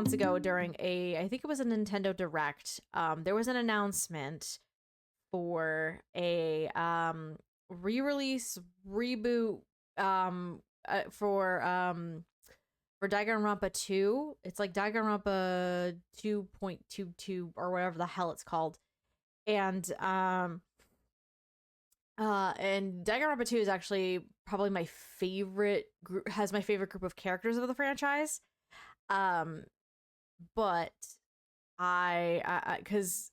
months ago during I think it was a Nintendo Direct, there was an announcement for a re-release reboot for Danganronpa 2. It's like Danganronpa 2.22 or whatever the hell it's called. And Danganronpa 2 is actually probably my favorite group, has my favorite group of characters of the franchise. But because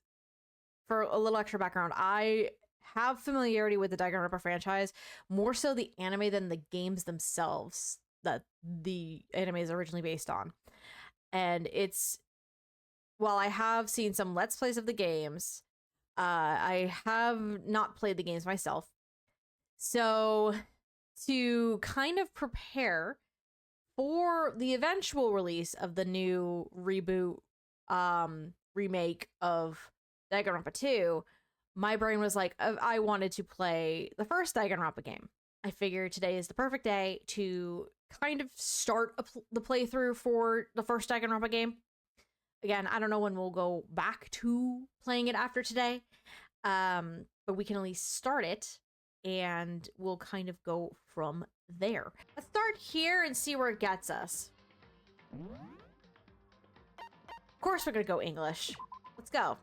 for a little extra background, I have familiarity with the Danganronpa franchise, more so the anime than the games themselves that the anime is originally based on. And while I have seen some Let's Plays of the games, I have not played the games myself. So to kind of prepare for the eventual release of the new reboot remake of Danganronpa 2, my brain was like, I wanted to play the first Danganronpa game. I figured today is the perfect day to kind of start the playthrough for the first Danganronpa game. Again, I don't know when we'll go back to playing it after today, but we can at least start it, and we'll kind of go from there. Let's start here and see where it gets us. Of course we're gonna go English. Let's go.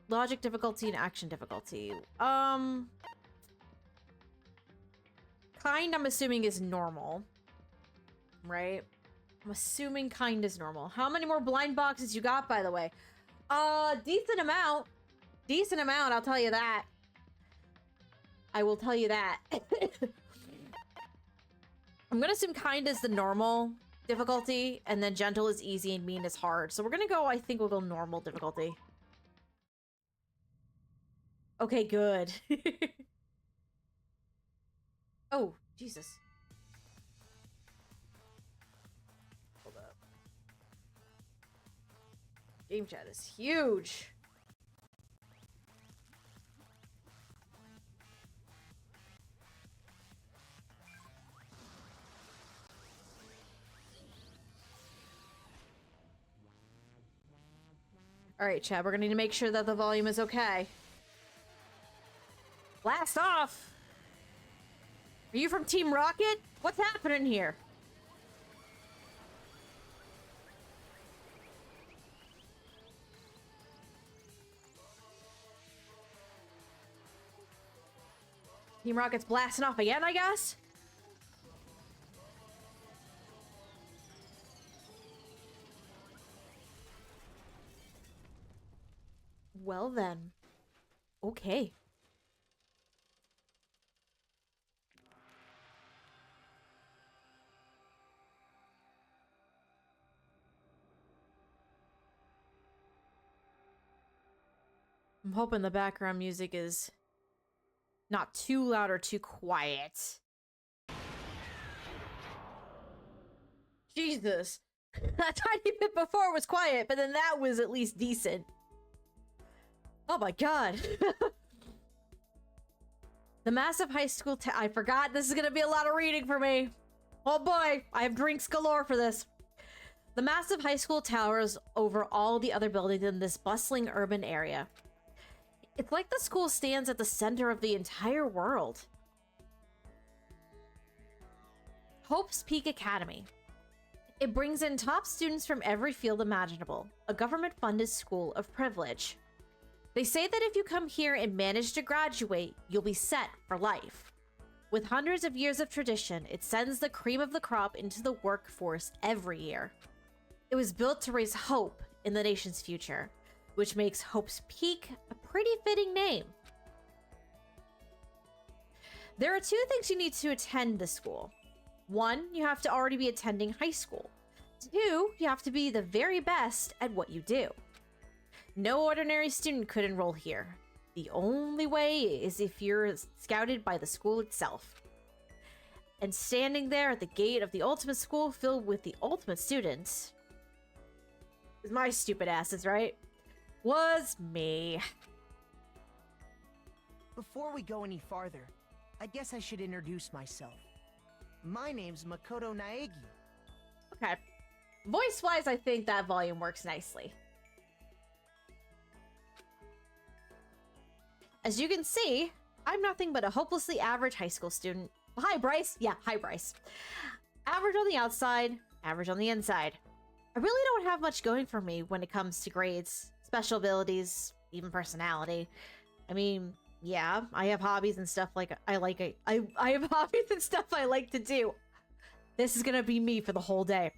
Logic difficulty and action difficulty. Kind, I'm assuming, is normal. Right? I'm assuming kind is normal. How many more blind boxes you got, by the way? Decent amount. Decent amount, I'll tell you that. I will tell you that. I'm gonna assume kind is the normal difficulty, and then gentle is easy and mean is hard. So we're gonna go, I think we'll go normal difficulty. Okay, good. Oh, Jesus. Hold up. Game chat is huge. All right, chat, we're gonna need to make sure that the volume is okay. Blast off! Are you from Team Rocket? What's happening here? Team Rocket's blasting off again, I guess? Well then. Okay. I'm hoping the background music is not too loud or too quiet. Jesus. That tiny bit before was quiet, but then that was at least decent. Oh my god. The massive high school I forgot this is gonna be a lot of reading for me. Oh boy, I have drinks galore for this. The massive high school towers over all the other buildings in this bustling urban area. It's like the school stands at the center of the entire world. Hope's Peak Academy. It brings in top students from every field imaginable, a government-funded school of privilege. They say that if you come here and manage to graduate, you'll be set for life. With hundreds of years of tradition, it sends the cream of the crop into the workforce every year. It was built to raise hope in the nation's future, which makes Hope's Peak a pretty fitting name. There are two things you need to attend this school. One, you have to already be attending high school. Two, you have to be the very best at what you do. No ordinary student could enroll here. The only way is if you're scouted by the school itself. And standing there at the gate of the ultimate school filled with the ultimate students is my stupid asses, right? Was me. Before we go any farther, I guess I should introduce myself. My name's Makoto Naegi. Okay. Voice-wise, I think that volume works nicely. As you can see, I'm nothing but a hopelessly average high school student. Hi, Bryce. Yeah, hi, Bryce. Average on the outside, average on the inside. I really don't have much going for me when it comes to grades, special abilities, even personality. I mean, yeah, I have hobbies and stuff like I have hobbies and stuff I like to do. This is gonna be me for the whole day.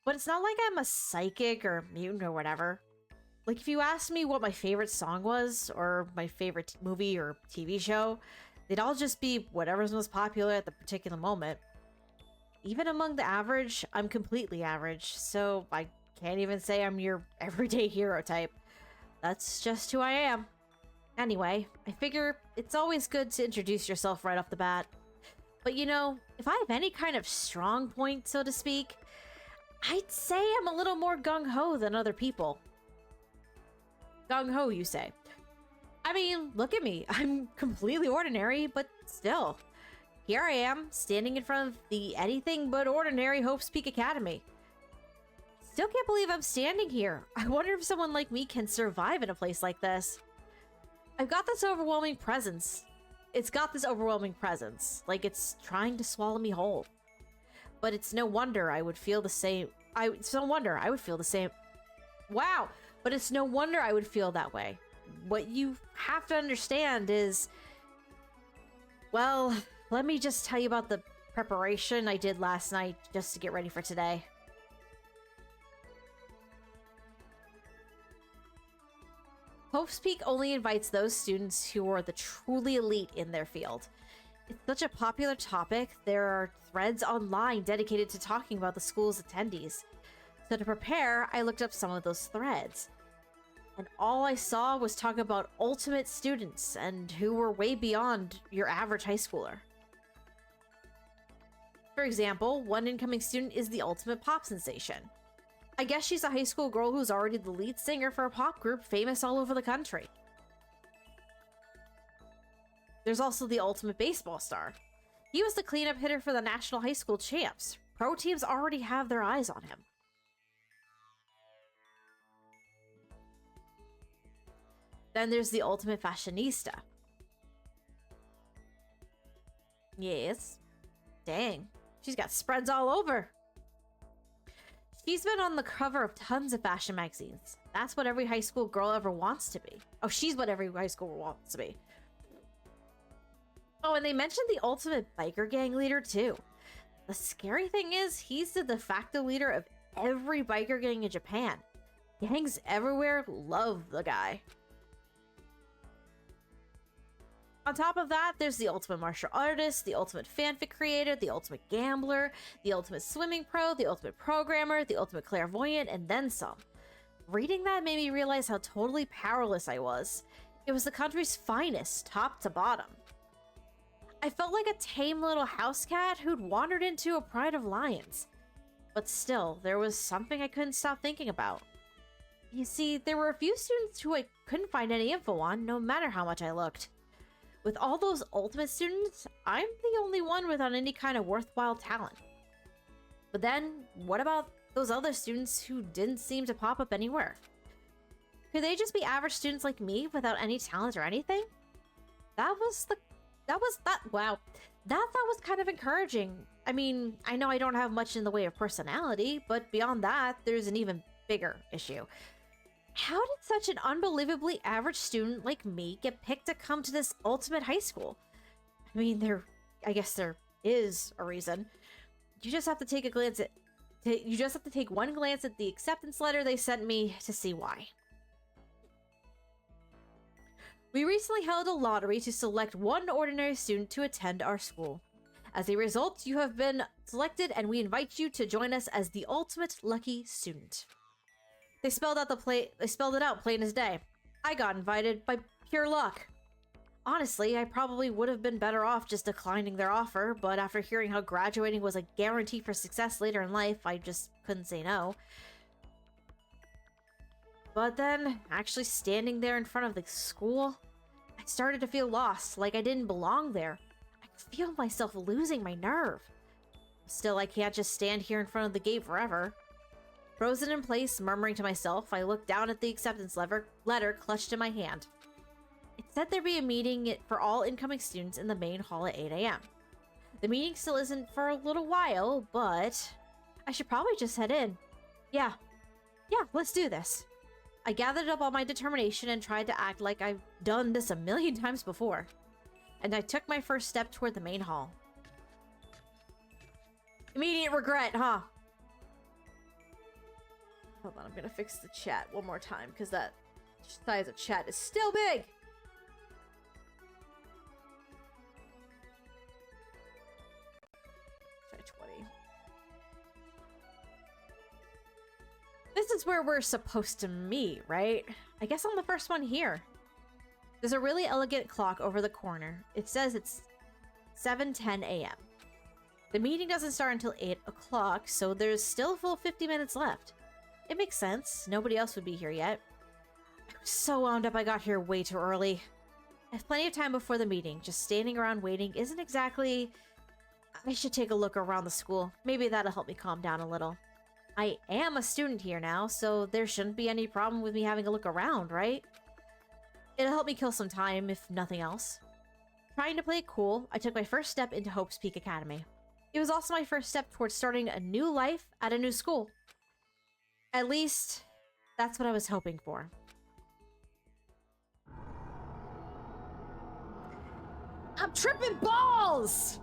But it's not like I'm a psychic or mutant or whatever. Like, if you asked me what my favorite song was, or my favorite movie or TV show, they'd all just be whatever's most popular at the particular moment. Even among the average, I'm completely average, so I can't even say I'm your everyday hero type. That's just who I am. Anyway, I figure it's always good to introduce yourself right off the bat. But you know, if I have any kind of strong point, so to speak, I'd say I'm a little more gung-ho than other people. Gung-ho, you say? I mean, look at me. I'm completely ordinary, but still. Here I am, standing in front of the anything but ordinary Hope's Peak Academy. Still can't believe I'm standing here. I wonder if someone like me can survive in a place like this. I've got this overwhelming presence. It's got this overwhelming presence, like it's trying to swallow me whole. But it's no wonder I would feel the same. It's no wonder I would feel the same. Wow! But it's no wonder I would feel that way. What you have to understand is, well, let me just tell you about the preparation I did last night just to get ready for today. Hope's Peak only invites those students who are the truly elite in their field. It's such a popular topic, there are threads online dedicated to talking about the school's attendees. So to prepare, I looked up some of those threads. And all I saw was talk about ultimate students and who were way beyond your average high schooler. For example, one incoming student is the ultimate pop sensation. I guess she's a high school girl who's already the lead singer for a pop group famous all over the country. There's also the ultimate baseball star. He was the cleanup hitter for the national high school champs. Pro teams already have their eyes on him. Then there's the ultimate fashionista. Yes. Dang. She's got spreads all over. She's been on the cover of tons of fashion magazines. That's what every high school girl ever wants to be. Oh, she's what every high school wants to be. Oh, and they mentioned the ultimate biker gang leader, too. The scary thing is, he's the de facto leader of every biker gang in Japan. Gangs everywhere love the guy. On top of that, there's the ultimate martial artist, the ultimate fanfic creator, the ultimate gambler, the ultimate swimming pro, the ultimate programmer, the ultimate clairvoyant, and then some. Reading that made me realize how totally powerless I was. It was the country's finest, top to bottom. I felt like a tame little house cat who'd wandered into a pride of lions. But still, there was something I couldn't stop thinking about. You see, there were a few students who I couldn't find any info on, no matter how much I looked. With all those ultimate students, I'm the only one without any kind of worthwhile talent. But then, what about those other students who didn't seem to pop up anywhere? Could they just be average students like me without any talent or anything? Wow. That thought was kind of encouraging. I mean, I know I don't have much in the way of personality, but beyond that, there's an even bigger issue. How did such an unbelievably average student like me get picked to come to this ultimate high school? I mean, I guess there is a reason. You just have to take one glance at the acceptance letter they sent me to see why. We recently held a lottery to select one ordinary student to attend our school. As a result, you have been selected and we invite you to join us as the ultimate lucky student. They spelled it out plain as day. I got invited by pure luck. Honestly, I probably would have been better off just declining their offer, but after hearing how graduating was a guarantee for success later in life, I just couldn't say no. But then, actually standing there in front of the school, I started to feel lost, like I didn't belong there. I could feel myself losing my nerve. Still, I can't just stand here in front of the gate forever. Frozen in place, murmuring to myself, I looked down at the acceptance letter clutched in my hand. It said there'd be a meeting for all incoming students in the main hall at 8 a.m. The meeting still isn't for a little while, but I should probably just head in. Yeah, let's do this. I gathered up all my determination and tried to act like I've done this a million times before. And I took my first step toward the main hall. Immediate regret, huh? Hold on, I'm gonna fix the chat one more time, because that size of chat is still big! Try 20. This is where we're supposed to meet, right? I guess I'm the first one here. There's a really elegant clock over the corner. It says it's 7:10 a.m. The meeting doesn't start until 8 o'clock, so there's still a full 50 minutes left. It makes sense. Nobody else would be here yet. I was so wound up I got here way too early. I have plenty of time before the meeting. Just standing around waiting isn't exactly... I should take a look around the school. Maybe that'll help me calm down a little. I am a student here now, so there shouldn't be any problem with me having a look around, right? It'll help me kill some time, if nothing else. Trying to play it cool, I took my first step into Hope's Peak Academy. It was also my first step towards starting a new life at a new school. At least, that's what I was hoping for. I'm tripping balls!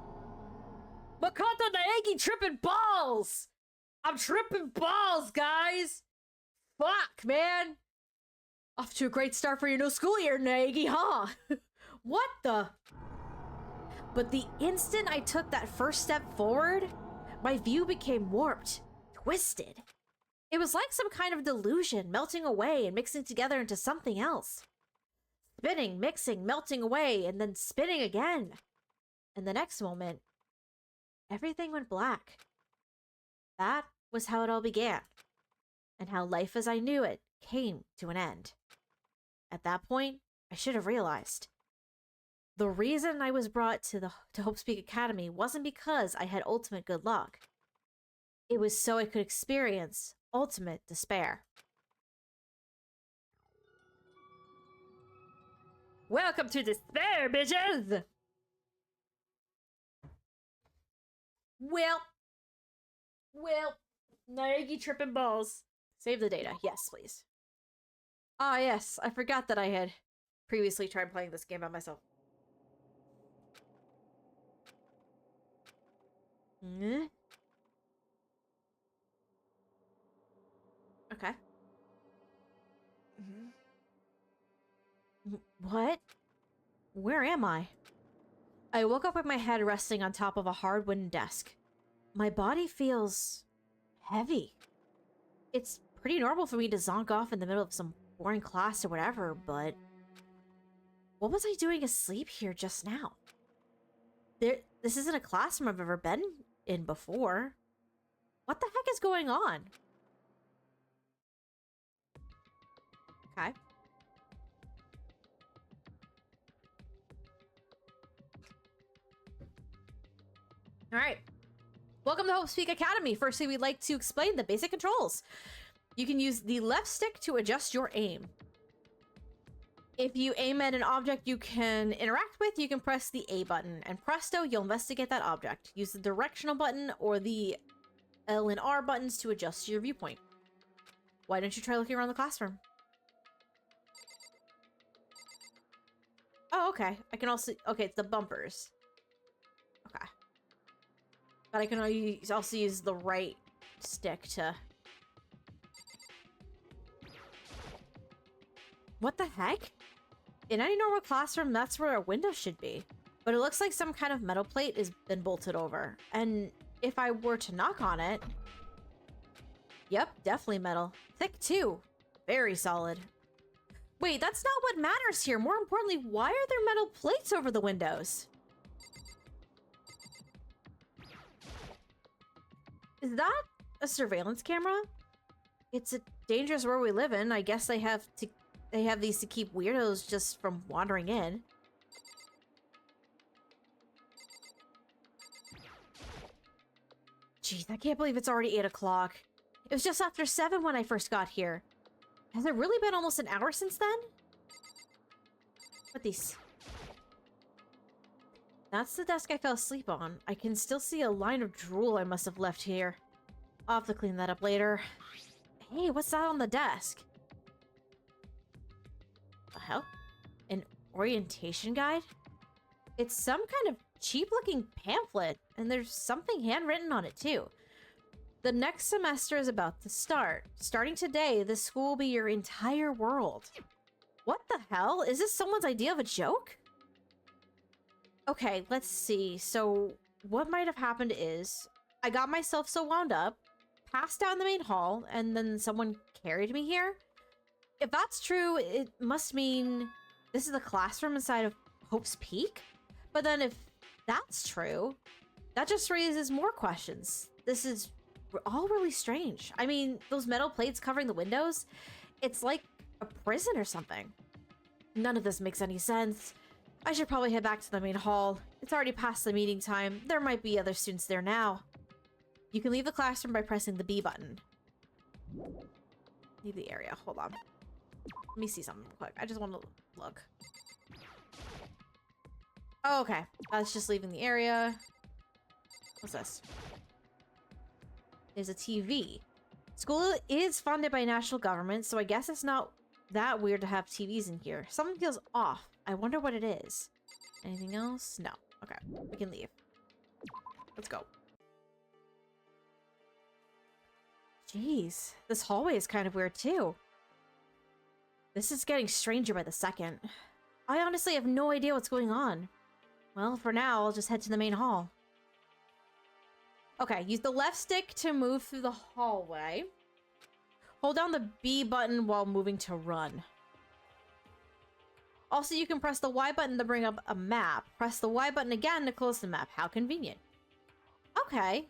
Makoto Naegi tripping balls! I'm tripping balls, guys! Fuck, man! Off to a great start for your new school year, Naegi, huh? What the? But the instant I took that first step forward, my view became warped, twisted. It was like some kind of delusion melting away and mixing together into something else. Spinning, mixing, melting away, and then spinning again. And the next moment, everything went black. That was how it all began, and how life as I knew it came to an end. At that point, I should have realized. The reason I was brought to Hope's Peak Academy wasn't because I had ultimate good luck. It was so I could experience ultimate despair. Welcome to despair, bitches! Well, Naegi tripping balls. Save the data. Yes, please. Ah, yes. I forgot that I had previously tried playing this game by myself. Okay. What? Where am I? I woke up with my head resting on top of a hard wooden desk. My body feels heavy. It's pretty normal for me to zonk off in the middle of some boring class or whatever, but what was I doing asleep here just now? This isn't a classroom I've ever been in before. What the heck is going on? Okay. Alright. Welcome to Hope's Peak Academy. Firstly, we'd like to explain the basic controls. You can use the left stick to adjust your aim. If you aim at an object you can interact with, you can press the A button, and presto, you'll investigate that object. Use the directional button or the L and R buttons to adjust your viewpoint. Why don't you try looking around the classroom? Oh, okay. I can also... Okay, it's the bumpers. Okay. But I can also use the right stick to... What the heck? In any normal classroom, that's where a window should be. But it looks like some kind of metal plate has been bolted over. And if I were to knock on it... Yep, definitely metal. Thick too. Very solid. Wait, that's not what matters here. More importantly, why are there metal plates over the windows? Is that a surveillance camera? It's a dangerous world we live in. I guess they have these to keep weirdos just from wandering in. Jeez, I can't believe it's already 8 o'clock. It was just after 7 when I first got here. Has it really been almost an hour since then? What these? That's the desk I fell asleep on. I can still see a line of drool I must have left here. I'll have to clean that up later. Hey, what's that on the desk? The hell? An orientation guide? It's some kind of cheap-looking pamphlet, and there's something handwritten on it, too. The next semester is about to start. Starting today, this school will be your entire world. What the hell? Is this someone's idea of a joke? Okay, let's see. So, what might have happened is, I got myself so wound up, passed out in the main hall, and then someone carried me here? If that's true, it must mean this is the classroom inside of Hope's Peak? But then if that's true, that just raises more questions. This is all really strange. I mean, those metal plates covering the windows, it's like a prison or something. None of this makes any sense. I should probably head back to the main hall. It's already past the meeting time. There might be other students there now. You can leave the classroom by pressing the B button. Leave the area. Hold on. Let me see something real quick. I just want to look. Oh, okay. That's just leaving the area. What's this? There's a TV. School is funded by national government, so I guess it's not that weird to have TVs in here. Something feels off. I wonder what it is. Anything else? No. Okay. We can leave. Let's go. Jeez. This hallway is kind of weird, too. This is getting stranger by the second. I honestly have no idea what's going on. Well, for now, I'll just head to the main hall. Okay, use the left stick to move through the hallway. Hold down the B button while moving to run. Also, you can press the Y button to bring up a map. Press the Y button again to close the map. How convenient. Okay.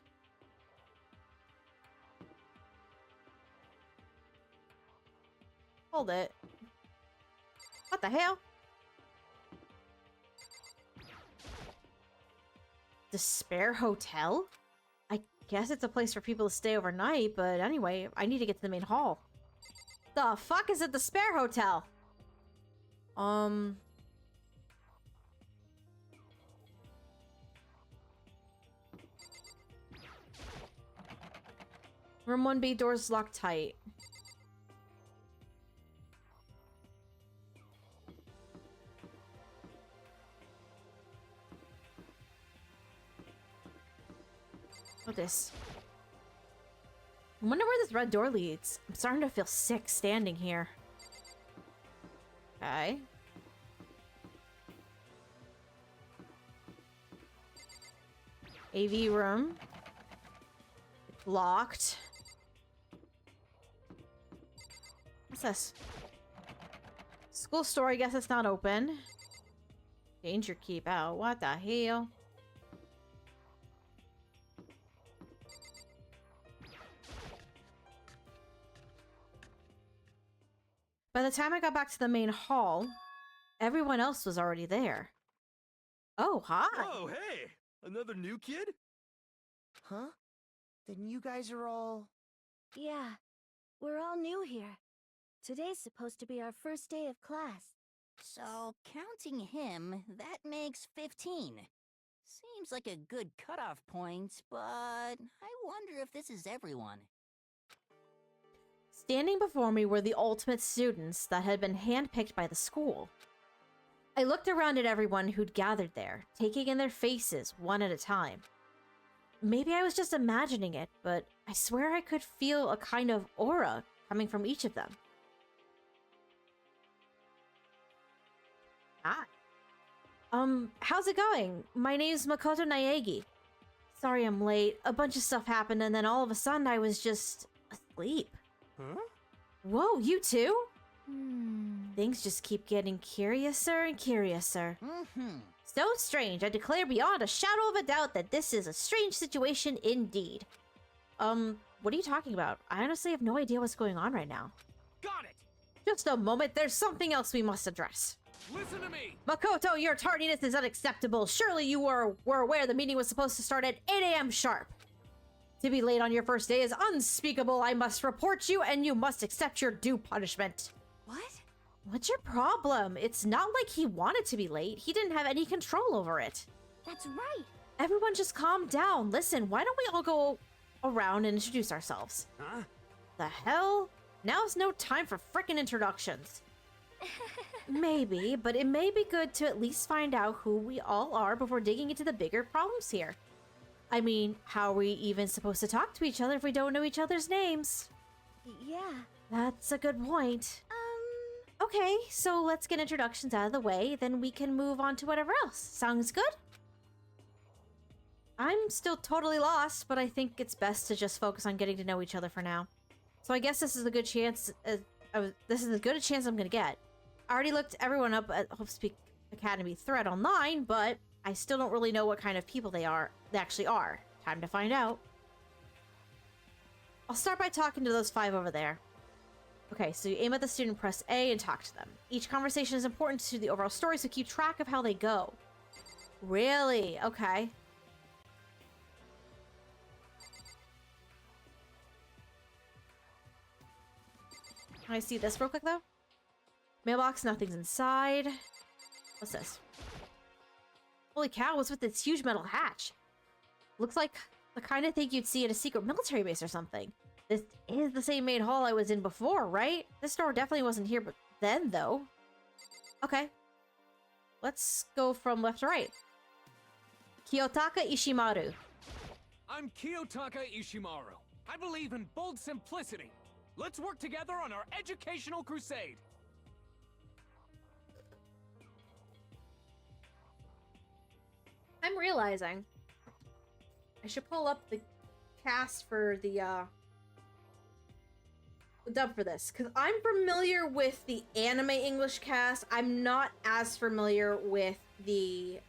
Hold it. What the hell? Despair Hotel? I guess it's a place for people to stay overnight, but anyway, I need to get to the main hall. The fuck is a Despair Hotel? Room 1B doors locked tight. What's this? I wonder where this red door leads. I'm starting to feel sick standing here. Okay. AV room. It's locked. What's this? School store, I guess it's not open. Danger keep out. What the hell? By the time I got back to the main hall, everyone else was already there. Oh, hi. Oh, hey! Another new kid? Huh? Then you guys are all... Yeah, we're all new here. Today's supposed to be our first day of class. So, counting him, that makes 15. Seems like a good cutoff point, but I wonder if this is everyone. Standing before me were the ultimate students that had been handpicked by the school. I looked around at everyone who'd gathered there, taking in their faces one at a time. Maybe I was just imagining it, but I swear I could feel a kind of aura coming from each of them. Hi. How's it going? My name's Makoto Naegi. Sorry I'm late. A bunch of stuff happened and then all of a sudden I was just asleep. Huh? Whoa, you too? Things just keep getting curiouser and curiouser. So strange, I declare beyond a shadow of a doubt that this is a strange situation indeed. What are you talking about? I honestly have no idea what's going on right now. Got it! Just a moment, there's something else we must address. Listen to me! Makoto, your tardiness is unacceptable. Surely you were aware the meeting was supposed to start at 8 a.m. sharp. To be late on your first day is unspeakable. I must report you, and you must accept your due punishment. What? What's your problem? It's not like he wanted to be late. He didn't have any control over it. That's right. Everyone just calm down. Listen, why don't we all go around and introduce ourselves? Huh? The hell? Now's no time for frickin' introductions. Maybe, but it may be good to at least find out who we all are before digging into the bigger problems here. I mean, how are we even supposed to talk to each other if we don't know each other's names? Yeah. That's a good point. Okay, so let's get introductions out of the way, then we can move on to whatever else. Sounds good? I'm still totally lost, but I think it's best to just focus on getting to know each other for now. So I guess this is a good chance. This is as good a chance I'm gonna get. I already looked everyone up at HopeSpeak Academy thread online, but I still don't really know what kind of people they actually are. Time to find out. I'll start by talking to those 5 over there. Okay, so you aim at the student, press A, and talk to them. Each conversation is important to the overall story, so keep track of how they go. Really? Okay. Can I see this real quick, though? Mailbox, nothing's inside. What's this? Holy cow, what's with this huge metal hatch? Looks like the kind of thing you'd see at a secret military base or something. This is the same main hall I was in before, right? This door definitely wasn't here but then, though. Okay. Let's go from left to right. Kiyotaka Ishimaru. I'm Kiyotaka Ishimaru. I believe in bold simplicity. Let's work together on our educational crusade. I'm realizing I should pull up the cast for the dub for this, because I'm familiar with the anime English cast. I'm not as familiar with the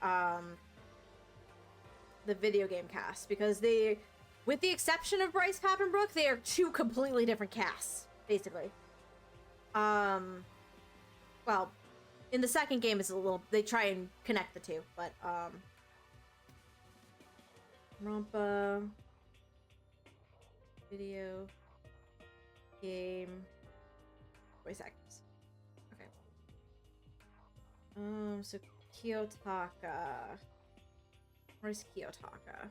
video game cast, because they, with the exception of Bryce Papenbrook, they are 2 completely different casts, basically. Well, in the second game is a little, they try and connect the 2, but Rompa, video, game, voice actors. Okay. So Kiyotaka. Where's Kiyotaka?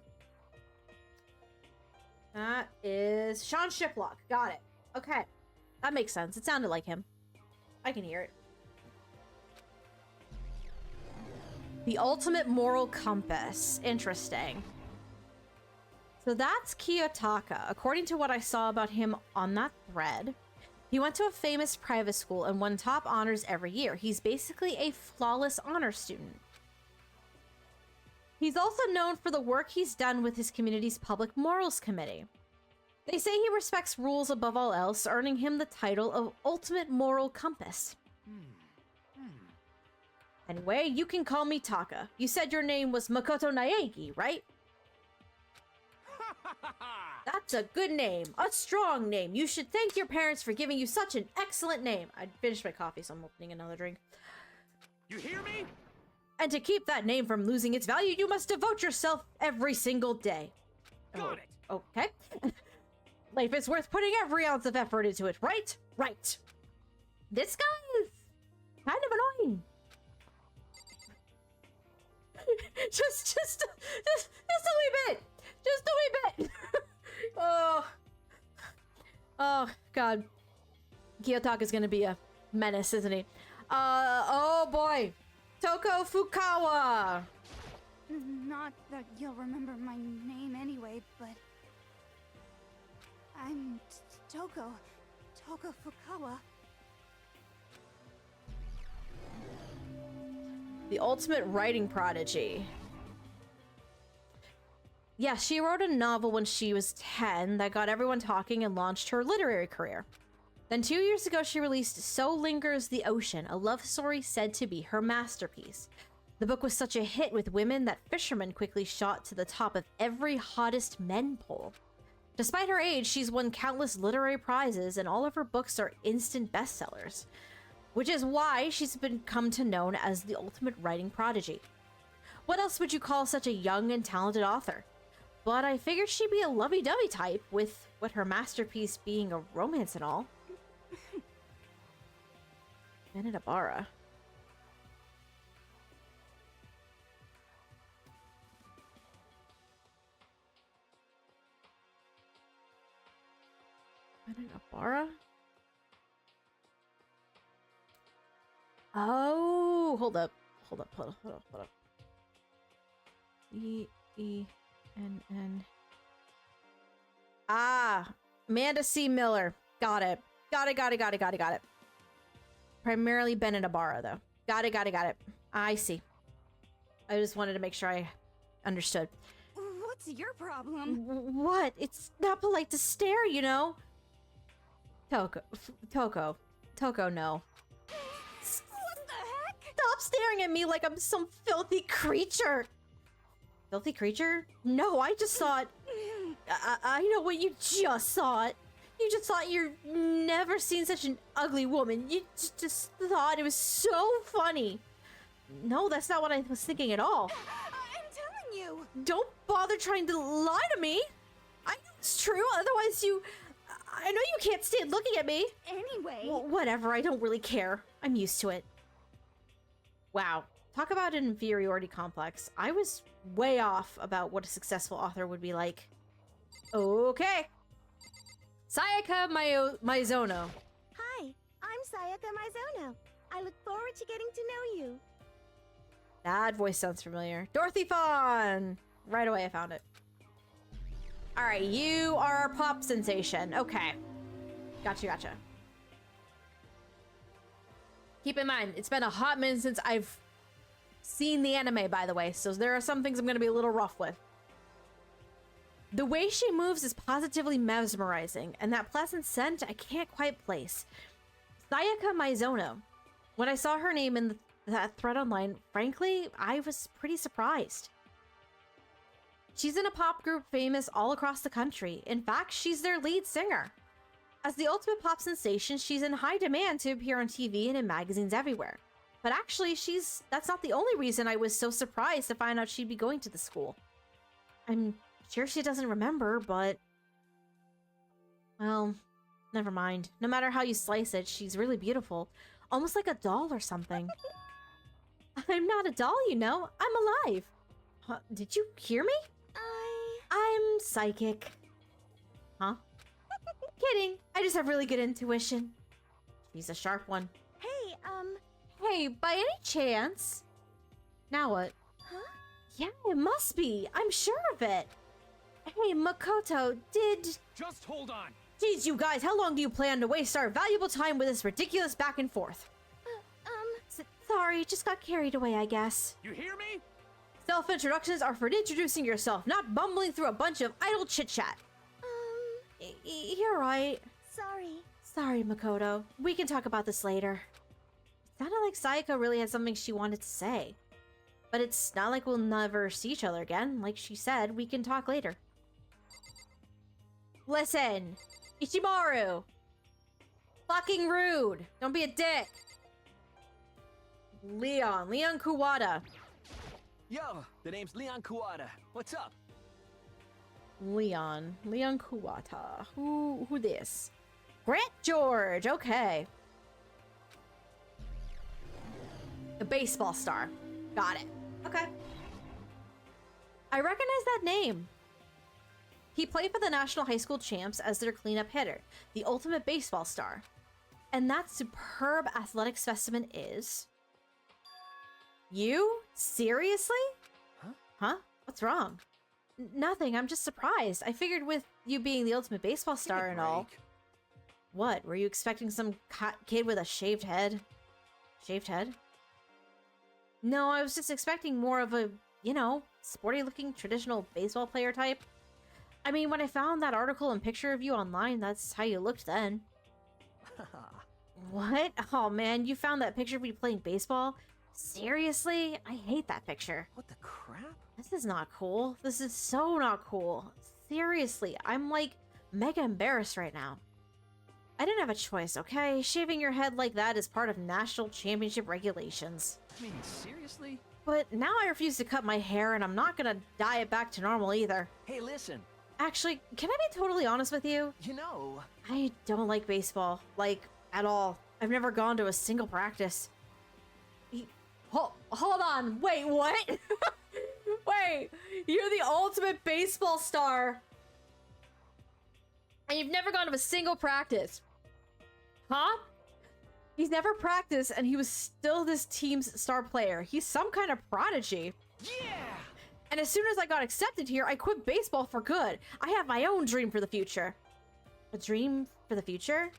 That is Sean Shiplock. Got it. Okay. That makes sense. It sounded like him. I can hear it. The ultimate moral compass. Interesting. So that's Kiyotaka. According to what I saw about him on that thread, he went to a famous private school and won top honors every year. He's basically a flawless honor student. He's also known for the work he's done with his community's public morals committee. They say he respects rules above all else, earning him the title of Ultimate Moral Compass. Anyway, you can call me Taka. You said your name was Makoto Naegi, right? That's a good name. A strong name. You should thank your parents for giving you such an excellent name. I finished my coffee, so I'm opening another drink. You hear me? And to keep that name from losing its value, you must devote yourself every single day. Got it. Okay. Life is worth putting every ounce of effort into it, right? Right. This guy is kind of annoying. just a wee bit. Just a wee bit. Oh, God. Kiyotaka's gonna be a menace, isn't he? Oh boy. Toko Fukawa. Not that you'll remember my name anyway, but... I'm Toko Fukawa. The ultimate writing prodigy. Yeah, she wrote a novel when she was 10 that got everyone talking and launched her literary career. Then 2 years ago, she released So Lingers the Ocean, a love story said to be her masterpiece. The book was such a hit with women that fishermen quickly shot to the top of every hottest men poll. Despite her age, she's won countless literary prizes, and all of her books are instant bestsellers, which is why she's become known as the ultimate writing prodigy. What else would you call such a young and talented author? but I figured she'd be a lovey-dovey type, with what her masterpiece being a romance and all. Benedabara. Benedabara? Oh, hold up. Hold up. E-E-N-N. Ah, Amanda C. Miller. Got it. Got it. Primarily Benedabara, though. Got it. I see. I just wanted to make sure I understood. What's your problem? What? It's not polite to stare, you know? Toko, no. What the heck? Stop staring at me like I'm some filthy creature. Filthy creature? No, I just thought... I know what you just thought. You just thought you've never seen such an ugly woman. You just thought it was so funny. No, that's not what I was thinking at all. I'm telling you. Don't bother trying to lie to me. I know it's true, otherwise I know you can't stand looking at me. Anyway. Whatever, I don't really care. I'm used to it. Wow. Talk about an inferiority complex. I was way off about what a successful author would be like. Okay. Sayaka Maizono. Hi, I'm Sayaka Mizono. I look forward to getting to know you. That voice sounds familiar. Dorothy Fawn! Right away I found it. Alright, you are our pop sensation. Okay. Gotcha. Keep in mind, it's been a hot minute since I've seen the anime, by the way, so there are some things I'm gonna be a little rough with. The way she moves is positively mesmerizing, and that pleasant scent I can't quite place. Sayaka Maizono. When I saw her name in that thread online, frankly, I was pretty surprised. She's in a pop group famous all across the country. In fact, she's their lead singer. As the ultimate pop sensation, she's in high demand to appear on TV and in magazines everywhere. But actually, that's not the only reason I was so surprised to find out she'd be going to the school. I'm sure she doesn't remember, but... well, never mind. No matter how you slice it, she's really beautiful. Almost like a doll or something. I'm not a doll, you know. I'm alive. Huh, did you hear me? I'm psychic. Huh? Kidding. I just have really good intuition. She's a sharp one. Hey, by any chance? Now what? Huh? Yeah, it must be. I'm sure of it. Hey, Makoto, Just hold on. Geez, you guys, how long do you plan to waste our valuable time with this ridiculous back and forth? Sorry, just got carried away, I guess. You hear me? Self-introductions are for introducing yourself, not bumbling through a bunch of idle chit-chat. You're right. Sorry, Makoto. We can talk about this later. It sounded like Sayaka really had something she wanted to say. But it's not like we'll never see each other again. Like she said, we can talk later. Listen, Ichimaru. Fucking rude. Don't be a dick. Leon Kuwata. Yo, the name's Leon Kuwata. What's up? Leon Kuwata. Who this? Grant George. Okay. The baseball star. Got it. Okay. I recognize that name. He played for the National High School Champs as their cleanup hitter, the ultimate baseball star. And that superb athletic specimen is... you? Seriously? Huh? What's wrong? Nothing, I'm just surprised. I figured with you being the ultimate baseball star and all... What, were you expecting some kid with a shaved head? Shaved head? No, I was just expecting more of a, you know, sporty-looking traditional baseball player type. I mean, when I found that article and picture of you online, that's how you looked then. What? Oh man, you found that picture of me playing baseball? Seriously? I hate that picture. What the crap? This is not cool. This is so not cool. Seriously, I'm like mega embarrassed right now. I didn't have a choice, okay? Shaving your head like that is part of national championship regulations. I mean, seriously? But now I refuse to cut my hair, and I'm not gonna dye it back to normal either. Hey, listen. Actually, can I be totally honest with you? You know, I don't like baseball, like, at all. I've never gone to a single practice. Hold on, wait, what? Wait, you're the ultimate baseball star, and you've never gone to a single practice. Huh? He's never practiced, and he was still this team's star player. He's some kind of prodigy. yeah! And as soon as I got accepted here, I quit baseball for good. I have my own dream for the future. A dream for the future?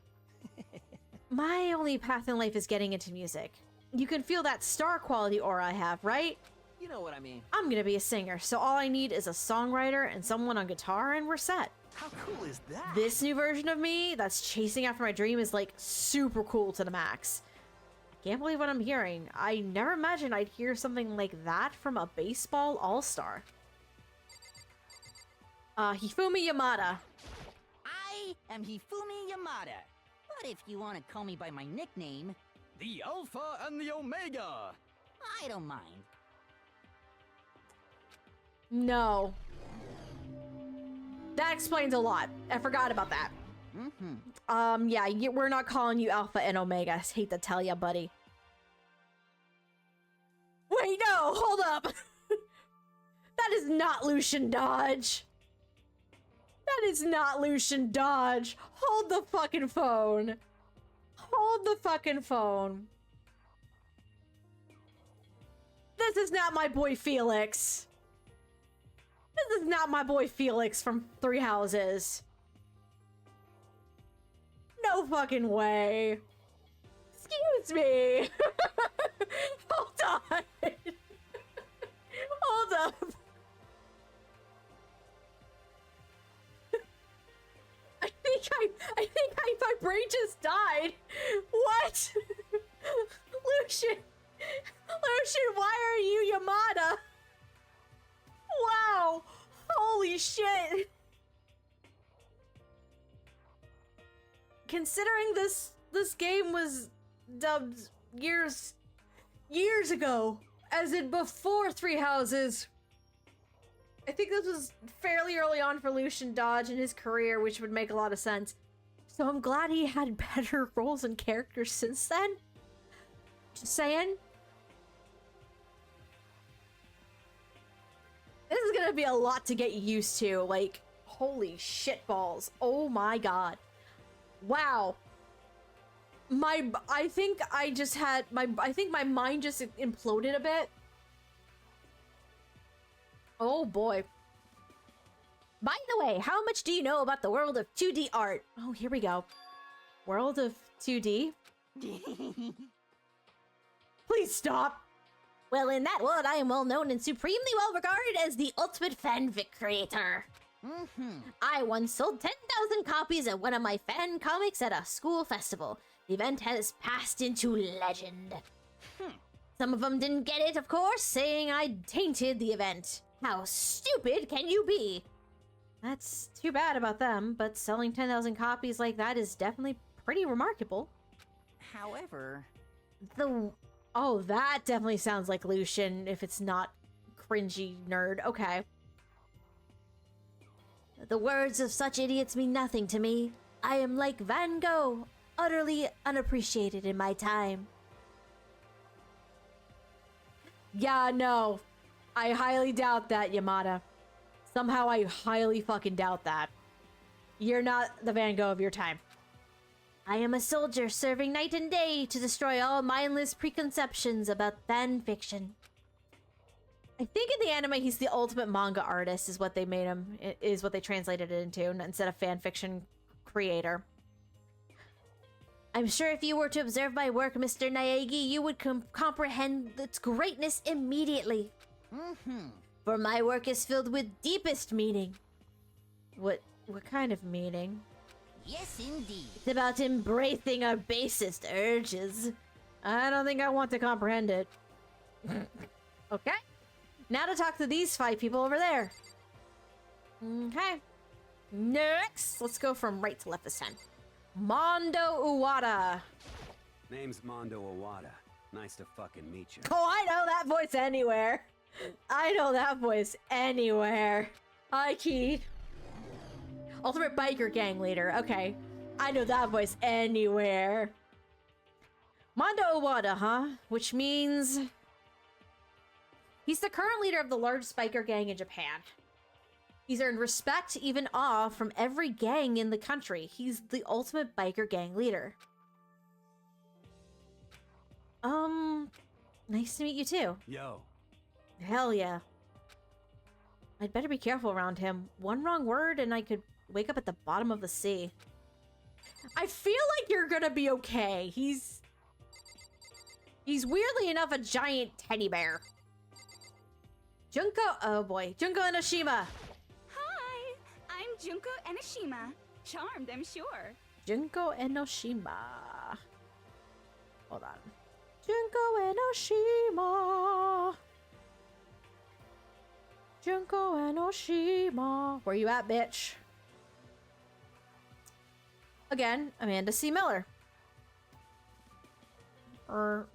My only path in life is getting into music. You can feel that star quality aura I have, right? You know what I mean. I'm gonna be a singer, so all I need is a songwriter and someone on guitar, and we're set. How cool is that? This new version of me that's chasing after my dream is like super cool to the max. I can't believe what I'm hearing. I never imagined I'd hear something like that from a baseball all-star. Hifumi Yamada. I am Hifumi Yamada. But if you want to call me by my nickname, The Alpha and the Omega. I don't mind. No. That explains a lot. I forgot about that. Yeah, we're not calling you Alpha and Omega. I hate to tell ya, buddy. Wait, no, hold up. That is not Lucian Dodge. That is not Lucian Dodge. Hold the fucking phone. Hold the fucking phone. This is not my boy Felix. This is not my boy Felix from Three Houses. No fucking way. Excuse me. Hold on. Hold up. I think my brain just died. What? Lucian, why are you Yamada? Wow. Holy shit. Considering this game was dubbed years ago, as in before Three Houses, I think this was fairly early on for Lucian Dodge in his career, which would make a lot of sense. So I'm glad he had better roles and characters since then. Just saying. This is gonna be a lot to get used to. Like, holy shitballs. Oh my god. Wow. I think my mind just imploded a bit. Oh boy. By the way, how much do you know about the world of 2D art? Oh, here we go. World of 2D? Please stop. Well, in that world, I am well known and supremely well regarded as the ultimate fanfic creator. I once sold 10,000 copies of one of my fan comics at a school festival. The event has passed into legend. Some of them didn't get it, of course, saying I tainted the event. How stupid can you be? That's too bad about them, but selling 10,000 copies like that is definitely pretty remarkable. However, Oh, that definitely sounds like Lucian, if it's not cringy nerd. Okay. The words of such idiots mean nothing to me. I am like Van Gogh, utterly unappreciated in my time. Yeah, no. I highly doubt that, Yamada. Somehow I highly fucking doubt that. You're not the Van Gogh of your time. I am a soldier serving night and day to destroy all mindless preconceptions about fan fiction. I think in the anime he's the ultimate manga artist is what they made him, is what they translated it into, instead of fan fiction creator. I'm sure if you were to observe my work, Mr. Naegi, you would comprehend its greatness immediately. For my work is filled with deepest meaning. What kind of meaning? yes indeed. It's about embracing our basest urges. I don't think I want to comprehend it. Okay. Now to talk to these 5 people over there. Okay. Next, let's go from right to left this time. Mondo Uwada. Name's Mondo Iwata. Nice to fucking meet you. Oh, I know that voice anywhere. I know that voice anywhere. Hi, Keith. Ultimate biker gang leader. Okay. I know that voice anywhere. Mondo Owada, huh? Which means... he's the current leader of the largest biker gang in Japan. He's earned respect, even awe, from every gang in the country. He's the ultimate biker gang leader. Nice to meet you too. Yo. Hell yeah. I'd better be careful around him. One wrong word and I could wake up at the bottom of the sea. I feel like you're gonna be okay. He's weirdly enough a giant teddy bear. Junko, oh boy. Junko Enoshima. Hi, I'm Junko Enoshima. Charmed, I'm sure. Junko Enoshima. Hold on. Junko Enoshima. Junko Enoshima. Where you at, bitch? Again, Amanda C. Miller. Or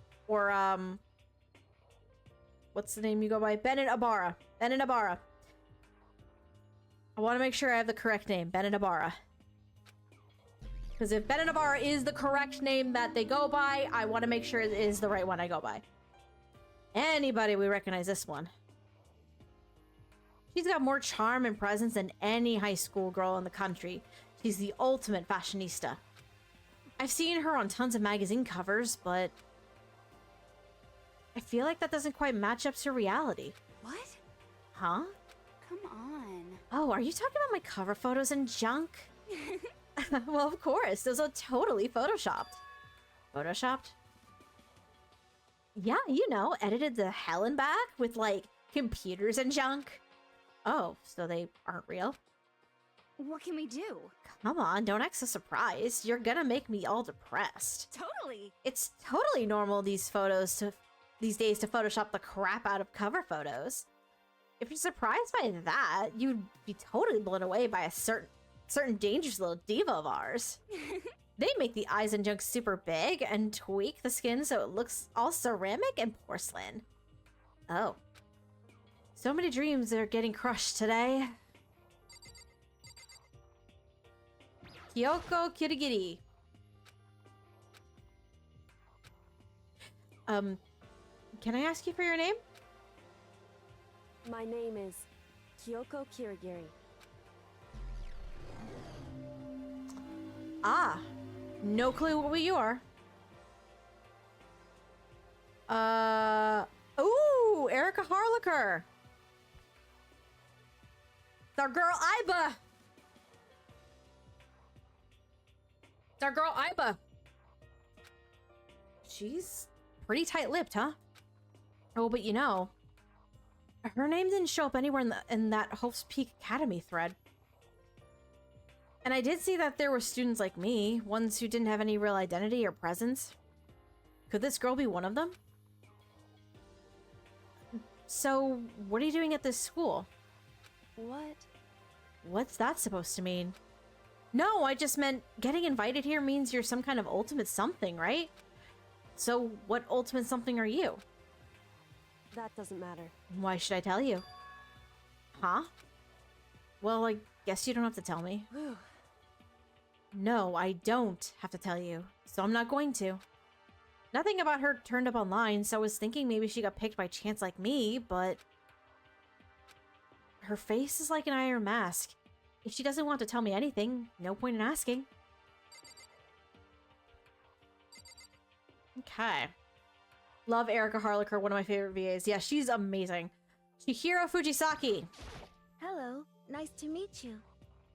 what's the name you go by? Bennett Ibarra. Bennett Ibarra. I want to make sure I have the correct name. Bennett Ibarra. Because if Bennett Ibarra is the correct name that they go by, I want to make sure it is the right one I go by. Anybody, we recognize this one. She's got more charm and presence than any high school girl in the country. She's the ultimate fashionista. I've seen her on tons of magazine covers, but I feel like that doesn't quite match up to reality. What? Huh? Come on. Oh, are you talking about my cover photos and junk? Well, of course. Those are totally photoshopped. Photoshopped? Yeah, you know, edited the hell and back with, like, computers and junk. Oh, so they aren't real? What can we do? Come on, don't act so surprised. You're gonna make me all depressed. Totally. It's totally normal these days to Photoshop the crap out of cover photos. If you're surprised by that, you'd be totally blown away by a certain dangerous little diva of ours. They make the eyes and junk super big and tweak the skin so it looks all ceramic and porcelain. Oh. So many dreams are getting crushed today. Kyoko Kirigiri. Can I ask you for your name? My name is Kyoko Kirigiri. Ah, no clue what you are. Ooh, Erica Harlacher. It's our girl Iba. It's our girl Iba. She's pretty tight-lipped, huh? Oh, but you know, her name didn't show up anywhere in that Hope's Peak Academy thread. And I did see that there were students like me, ones who didn't have any real identity or presence. Could this girl be one of them? So, what are you doing at this school? What? What's that supposed to mean? No, I just meant getting invited here means you're some kind of ultimate something, right? So, what ultimate something are you? That doesn't matter. Why should I tell you? Huh? Well, I guess you don't have to tell me. Whew. No, I don't have to tell you, so I'm not going to. Nothing about her turned up online, so I was thinking maybe she got picked by chance like me, but... her face is like an iron mask. If she doesn't want to tell me anything, no point in asking. Okay. Love Erica Harlacher, one of my favorite VAs. Yeah, she's amazing. Chihiro Fujisaki. Hello, nice to meet you.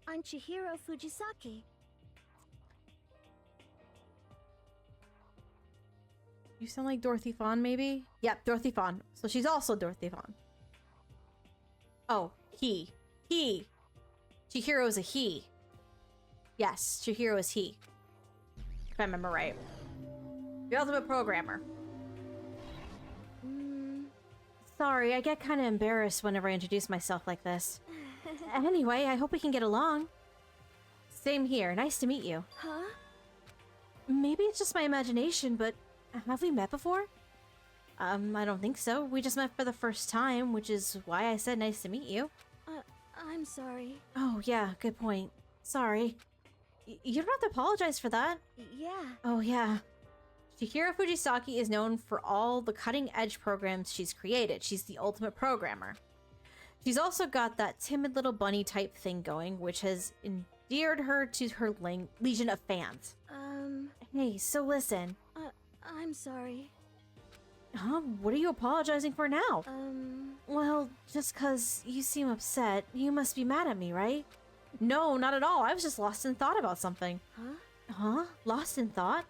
I'm Chihiro Fujisaki. You sound like Dorothy Fawn, maybe? Yep, Dorothy Fawn. So she's also Dorothy Fawn. Oh, he. He. Chihiro is a he. Yes, Chihiro is he. If I remember right. The ultimate programmer. Sorry, I get kind of embarrassed whenever I introduce myself like this. Anyway, I hope we can get along. Same here. Nice to meet you. Huh? Maybe it's just my imagination, but have we met before? I don't think so. We just met for the first time, which is why I said nice to meet you. I'm sorry. Oh, yeah, good point. Sorry. You don't have to apologize for that. Yeah. Oh, yeah. Chihiro Fujisaki is known for all the cutting-edge programs she's created. She's the ultimate programmer. She's also got that timid little bunny type thing going, which has endeared her to her legion of fans. Hey, so listen. I'm sorry. Huh? What are you apologizing for now? Well, just 'cause you seem upset, you must be mad at me, right? No, not at all. I was just lost in thought about something. Huh? Huh? Lost in thought?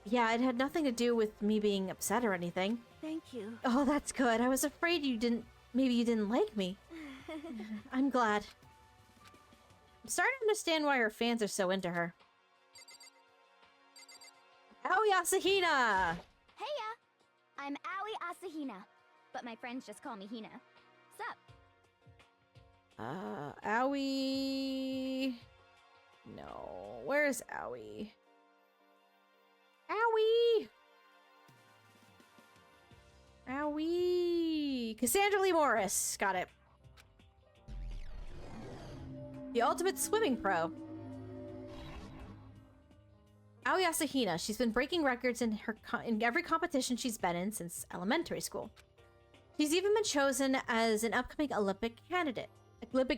Yeah, it had nothing to do with me being upset or anything. Thank you. Oh, that's good. I was afraid maybe you didn't like me. I'm glad. I'm starting to understand why her fans are so into her. Aoi Asahina! Heya! I'm Aoi Asahina, but my friends just call me Hina. Sup? Aoi... No, where's Aoi? Aoi! Aoi! Cassandra Lee Morris. Got it. The ultimate swimming pro. Aoi Asahina. She's been breaking records in every competition she's been in since elementary school. She's even been chosen as an upcoming Olympic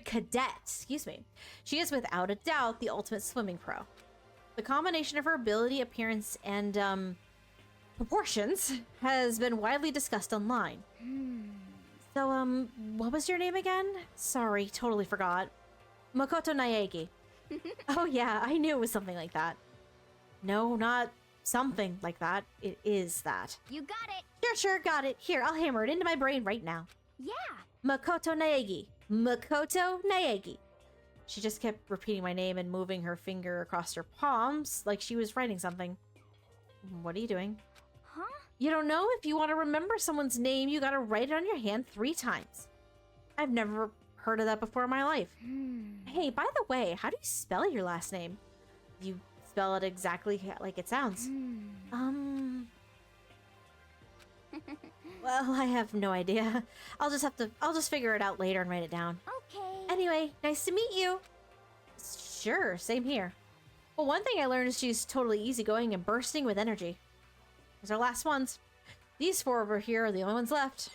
cadet, excuse me. She is without a doubt the ultimate swimming pro. The combination of her ability, appearance, and proportions has been widely discussed online. So, what was your name again? Sorry, totally forgot. Makoto Naegi. Oh yeah, I knew it was something like that. No, not something like that. It is that. You got it! Sure, got it. Here, I'll hammer it into my brain right now. Yeah! Makoto Naegi. Makoto Naegi. She just kept repeating my name and moving her finger across her palms like she was writing something. What are you doing? Huh? You don't know? If you want to remember someone's name, you gotta write it on your hand 3 times. I've never heard of that before in my life. Hey, by the way, how do you spell your last name? You spell it exactly like it sounds. Well, I have no idea. I'll just figure it out later and write it down. Okay. Anyway, nice to meet you. Sure, same here. Well, one thing I learned is she's totally easygoing and bursting with energy. These are our last ones. These 4 over here are the only ones left.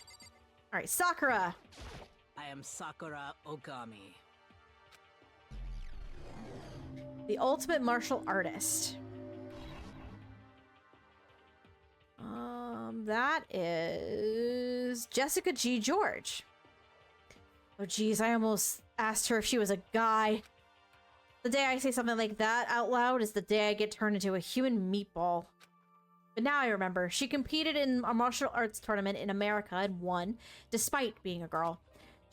Alright, Sakura! I am Sakura Ogami. The ultimate martial artist. That is Jessica G. George. Oh geez, I almost asked her if she was a guy. The day I say something like that out loud is the day I get turned into a human meatball. But now I remember, she competed in a martial arts tournament in America and won, despite being a girl.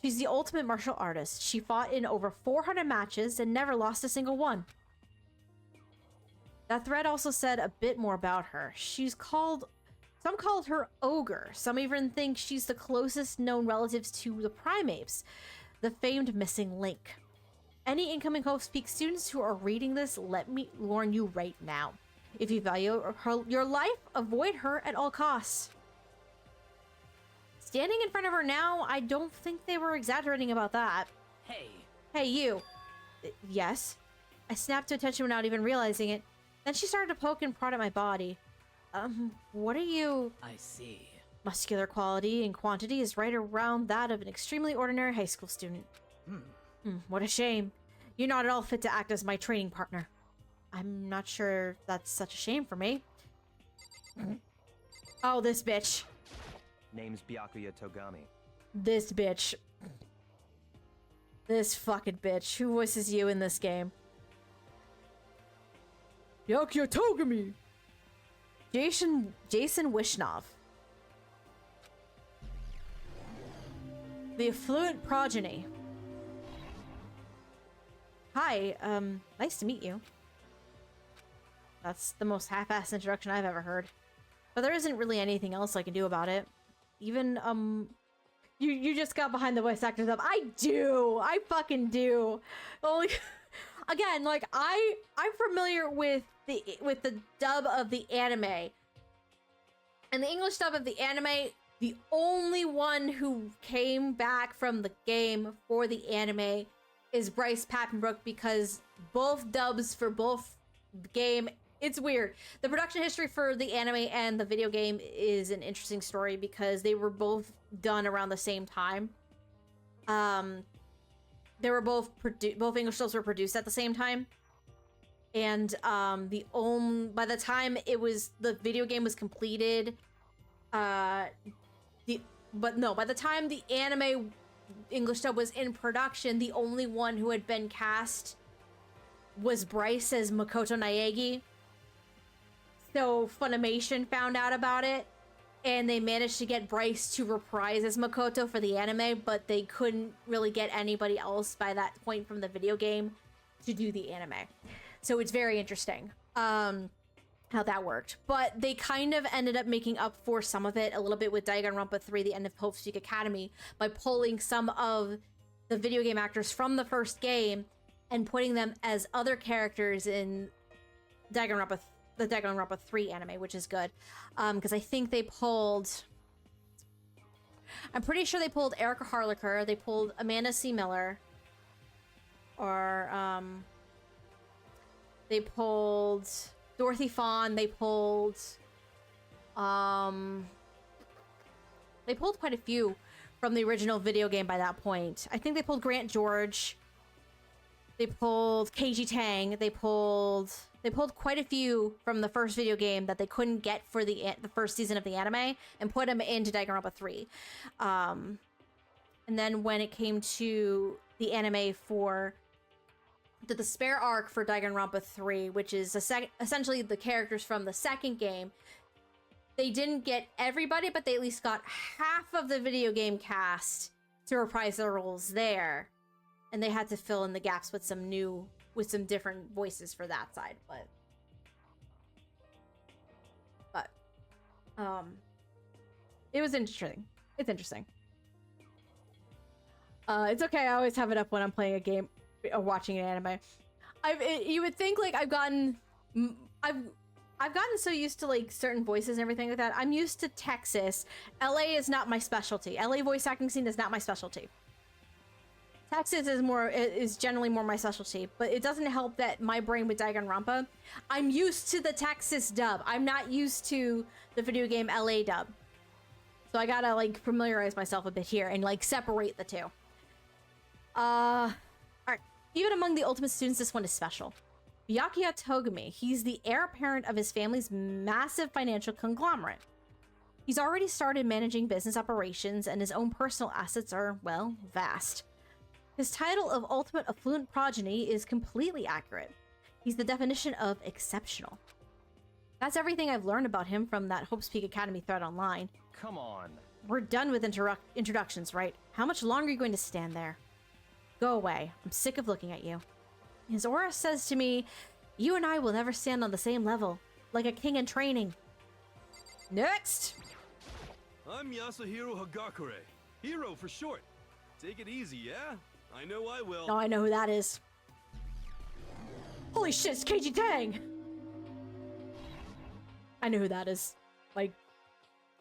She's the ultimate martial artist. She fought in over 400 matches and never lost a single one. That thread also said a bit more about her. Some called her Ogre. Some even think she's the closest known relatives to the Primates, the famed missing link. Any incoming Hope's Peak students who are reading this, let me warn you right now. If you value your life, avoid her at all costs. Standing in front of her now, I don't think they were exaggerating about that. Hey. Hey, you. Yes? I snapped to attention without even realizing it. Then she started to poke and prod at my body. What are you? I see. Muscular quality and quantity is right around that of an extremely ordinary high school student. What a shame. You're not at all fit to act as my training partner. I'm not sure that's such a shame for me. Oh, this bitch. Name's Byakuya Togami. This bitch. This fucking bitch. Who voices you in this game? Byakuya Togami! Jason Wishnov. The affluent progeny. Hi, nice to meet you. That's the most half-assed introduction I've ever heard. But there isn't really anything else I can do about it. Even, you just got behind the voice actor stuff. I do! I fucking do! Only, again, like, I'm familiar with the dub of the anime. And the English dub of the anime, the only one who came back from the game for the anime is Bryce Papenbrook, because both dubs for both game, it's weird. The production history for the anime and the video game is an interesting story because they were both done around the same time. They were both English dubs were produced at the same time. And by the time the video game was completed, by the time the anime English dub was in production, the only one who had been cast was Bryce as Makoto Naegi. So Funimation found out about it, and they managed to get Bryce to reprise as Makoto for the anime, but they couldn't really get anybody else by that point from the video game to do the anime. So it's very interesting how that worked. But they kind of ended up making up for some of it a little bit with Danganronpa 3, The End of Hope's Peak Academy, by pulling some of the video game actors from the first game and putting them as other characters in the Danganronpa 3 anime, which is good. Because I think they pulled... I'm pretty sure they pulled Erica Harlacher, they pulled Amanda C. Miller, or... they pulled Dorothy Fawn, they pulled quite a few from the original video game by that point. I think they pulled Grant George, they pulled Keiji Tang, they pulled quite a few from the first video game that they couldn't get for the first season of the anime and put them into Danganronpa 3. And then when it came to the anime for the Despair arc for Danganronpa 3, which is essentially the characters from the second game, they didn't get everybody, but they at least got half of the video game cast to reprise their roles there, and they had to fill in the gaps with some different voices for that side. But it was interesting. It's interesting. It's okay. I always have it up when I'm playing a game or watching an anime. You would think like I've gotten so used to like certain voices and everything like that. I'm used to Texas. LA is not my specialty. LA voice acting scene is not my specialty. Texas is generally more my specialty, but it doesn't help that my brain with Danganronpa, I'm used to the Texas dub. I'm not used to the video game LA dub. So I gotta like familiarize myself a bit here and like separate the two. Alright. Even among the ultimate students, this one is special. Byakuya Togami. He's the heir apparent of his family's massive financial conglomerate. He's already started managing business operations, and his own personal assets are, well, vast. His title of ultimate affluent progeny is completely accurate. He's the definition of exceptional. That's everything I've learned about him from that Hope's Peak Academy thread online. Come on. We're done with introductions, right? How much longer are you going to stand there? Go away. I'm sick of looking at you. His aura says to me, you and I will never stand on the same level, like a king in training. Next! I'm Yasuhiro Hagakure. Hero for short. Take it easy, yeah? I know I will. Oh, I know who that is. Holy shit, it's Keiji Tang! I know who that is. Like,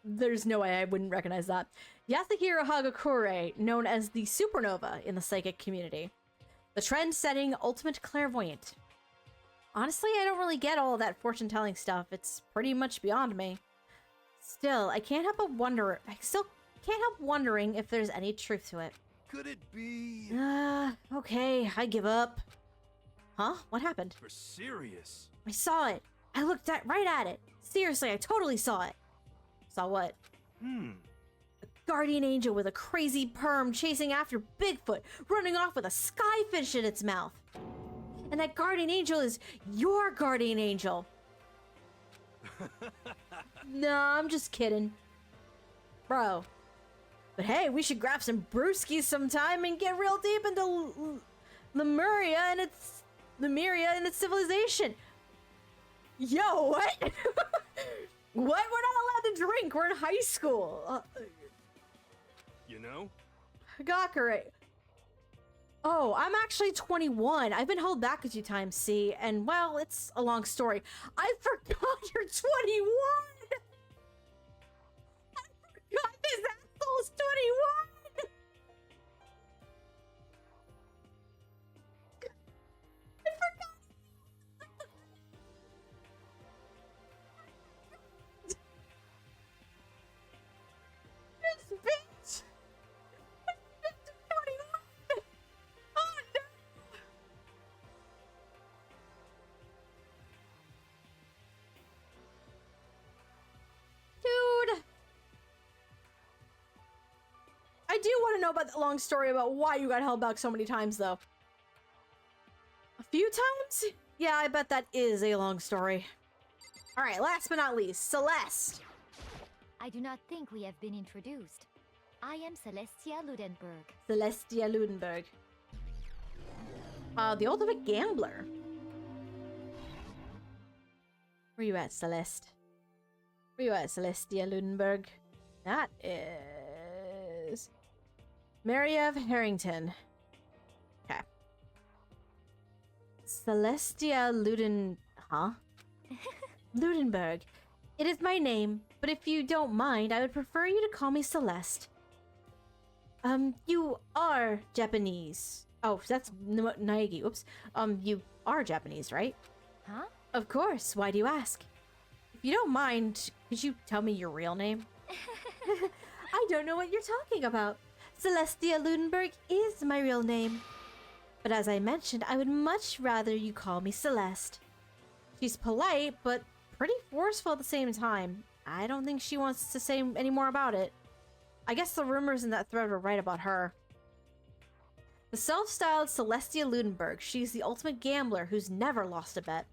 there's no way I wouldn't recognize that. Yasuhiro Hagakure, known as the Supernova in the psychic community. The trend-setting ultimate clairvoyant. Honestly, I don't really get all of that fortune-telling stuff. It's pretty much beyond me. Still, I still can't help wondering if there's any truth to it. Could it be... Okay, I give up. Huh? What happened? For serious? I saw it. I looked right at it. Seriously, I totally saw it. Saw what? A guardian angel with a crazy perm chasing after Bigfoot, running off with a skyfish in its mouth. And that guardian angel is your guardian angel. Nah, I'm just kidding. Bro. But hey, we should grab some brewskis sometime and get real deep into Lemuria and its civilization. Yo, what? What? We're not allowed to drink. We're in high school. You know? Hagakure. Oh, I'm actually 21. I've been held back a few times, see? And, well, it's a long story. I forgot you're 21! almost 21! I forgot. This bitch! 21! Oh no! Dude! I do want to know about the long story about why you got held back so many times, though. A few times? Yeah, I bet that is a long story. Alright, last but not least, Celeste. I do not think we have been introduced. I am Celestia Ludenberg. Celestia Ludenberg. The ultimate gambler. Where you at, Celeste? Where you at, Celestia Ludenberg? That is... Mariev Harrington. Okay. Celestia Luden... Huh? Ludenberg. It is my name, but if you don't mind, I would prefer you to call me Celeste. You are Japanese. Oh, that's Naegi. Oops. You are Japanese, right? Huh? Of course. Why do you ask? If you don't mind, could you tell me your real name? I don't know what you're talking about. Celestia Ludenberg is my real name. But as I mentioned, I would much rather you call me Celeste. She's polite, but pretty forceful at the same time. I don't think she wants to say any more about it. I guess the rumors in that thread were right about her. The self-styled Celestia Ludenberg, she's the ultimate gambler who's never lost a bet.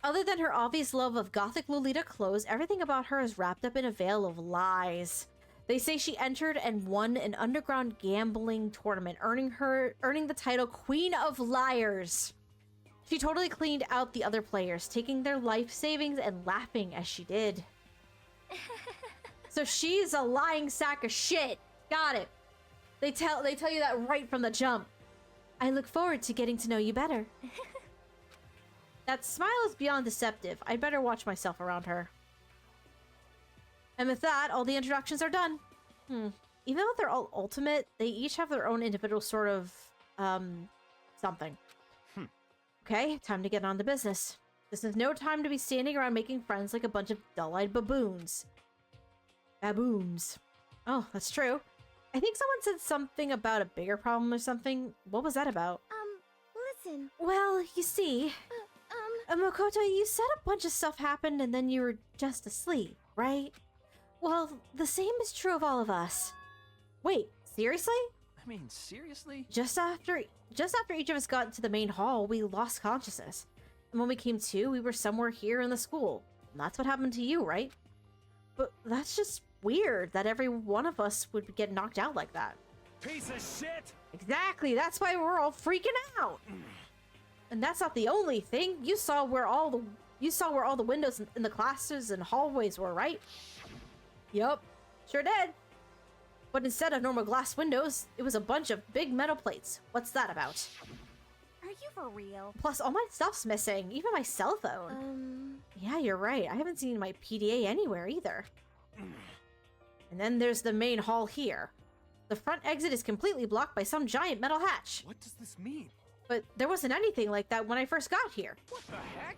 Other than her obvious love of gothic Lolita clothes, everything about her is wrapped up in a veil of lies. They say she entered and won an underground gambling tournament, earning the title Queen of Liars. She totally cleaned out the other players, taking their life savings and laughing as she did. So she's a lying sack of shit. Got it. They tell you that right from the jump. I look forward to getting to know you better. That smile is beyond deceptive. I'd better watch myself around her. And with that, all the introductions are done. Even though they're all ultimate, they each have their own individual sort of, something. Okay, time to get on to business. This is no time to be standing around making friends like a bunch of dull-eyed baboons. Baboons. Oh, that's true. I think someone said something about a bigger problem or something. What was that about? Listen. Well, you see... Makoto, you said a bunch of stuff happened and then you were just asleep, right? Well, the same is true of all of us. Wait, seriously? I mean, seriously? Just after each of us got into the main hall, we lost consciousness. And when we came to, we were somewhere here in the school. And that's what happened to you, right? But that's just weird that every one of us would get knocked out like that. Piece of shit! Exactly, that's why we're all freaking out. And that's not the only thing. You saw where all the windows in the classes and hallways were, right? Yup, sure did. But instead of normal glass windows, it was a bunch of big metal plates. What's that about? Are you for real? Plus, all my stuff's missing, even my cell phone. Yeah, you're right. I haven't seen my PDA anywhere either. And then there's the main hall here. The front exit is completely blocked by some giant metal hatch. What does this mean? But there wasn't anything like that when I first got here. What the heck?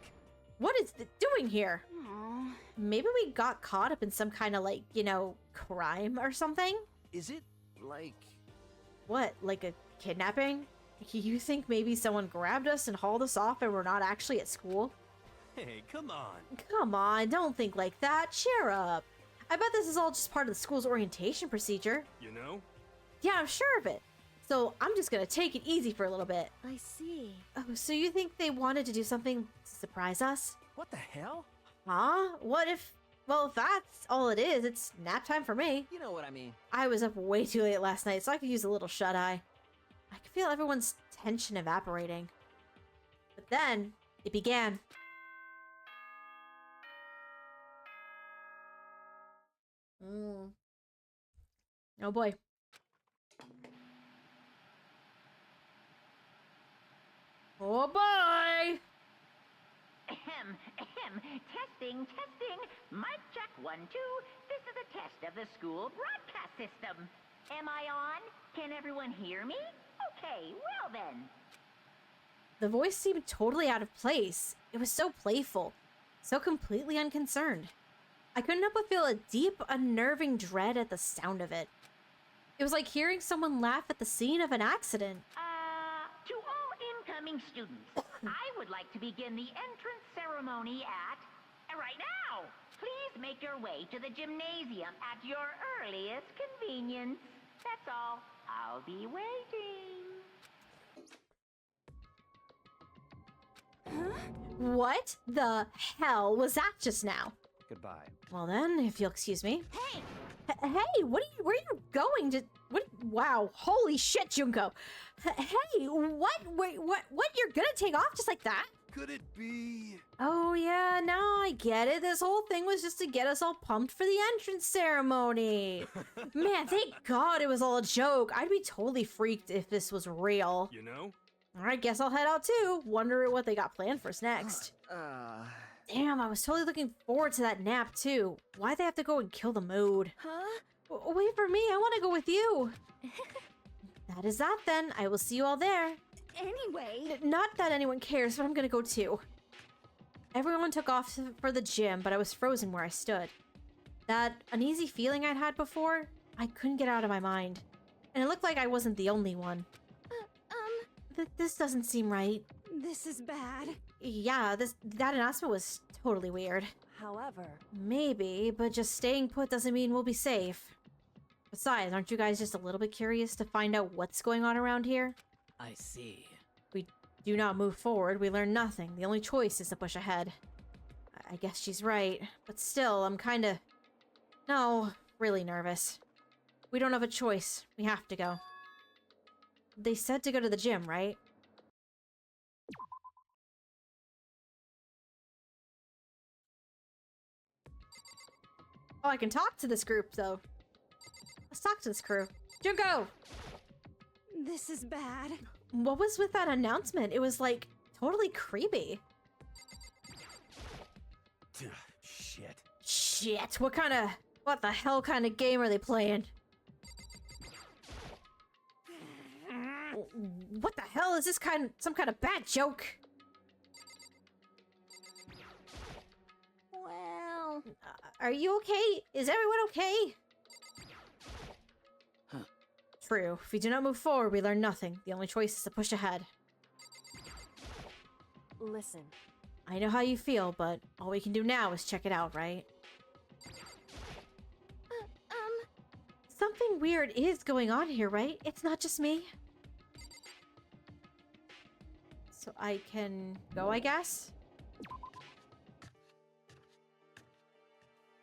What is it doing here? Aww. Maybe we got caught up in some kind of, like, you know, crime or something? Is it, like... What, like a kidnapping? You think maybe someone grabbed us and hauled us off and we're not actually at school? Hey, come on. Come on, don't think like that. Cheer up. I bet this is all just part of the school's orientation procedure. You know? Yeah, I'm sure of it. So I'm just gonna take it easy for a little bit. I see. Oh, so you think they wanted to do something to surprise us? What the hell? Huh? What if... Well, if that's all it is, it's nap time for me. You know what I mean. I was up way too late last night, so I could use a little shut-eye. I could feel everyone's tension evaporating. But then, it began. Oh boy. Oh boy! gym. Testing, testing. Mic check 1, 2. This is a test of the school broadcast system. Am I on? Can everyone hear me? Okay, well then. The voice seemed totally out of place. It was so playful, so completely unconcerned. I couldn't help but feel a deep, unnerving dread at the sound of it. It was like hearing someone laugh at the scene of an accident. To all incoming students, I would like to begin the entrance ceremony at... right now! Please make your way to the gymnasium at your earliest convenience. That's all. I'll be waiting. Huh? What the hell was that just now? Goodbye. Well then, if you'll excuse me. Hey! Hey, where are you going to... What? Wow, holy shit, Junko. Hey, what? Wait, what? You're gonna take off just like that? Could it be? Oh yeah, now I get it. This whole thing was just to get us all pumped for the entrance ceremony. Man, thank God it was all a joke. I'd be totally freaked if this was real. You know? I guess I'll head out too. Wonder what they got planned for us next. Damn, I was totally looking forward to that nap too. Why'd they have to go and kill the mood? Huh? Wait for me, I want to go with you. That is that then. I will see you all there. Anyway. Not that anyone cares, but I'm gonna go too. Everyone took off for the gym, but I was frozen where I stood. That uneasy feeling I'd had before, I couldn't get out of my mind. And it looked like I wasn't the only one. This doesn't seem right. This is bad. Yeah, that announcement was totally weird. However... Maybe, but just staying put doesn't mean we'll be safe. Besides, aren't you guys just a little bit curious to find out what's going on around here? I see. We do not move forward, we learn nothing. The only choice is to push ahead. I guess she's right, but still, I'm kinda... No, really nervous. We don't have a choice. We have to go. They said to go to the gym, right? Oh, I can talk to this group, though. Let's talk to this crew. Junko! This is bad. What was with that announcement? It was, like, totally creepy. Shit. Shit, what the hell kind of game are they playing? What the hell is this some kind of bad joke? Well... Are you okay? Is everyone okay? Huh. True. If we do not move forward, we learn nothing. The only choice is to push ahead. Listen. I know how you feel, but all we can do now is check it out, right? Something weird is going on here, right? It's not just me. So I can go, I guess?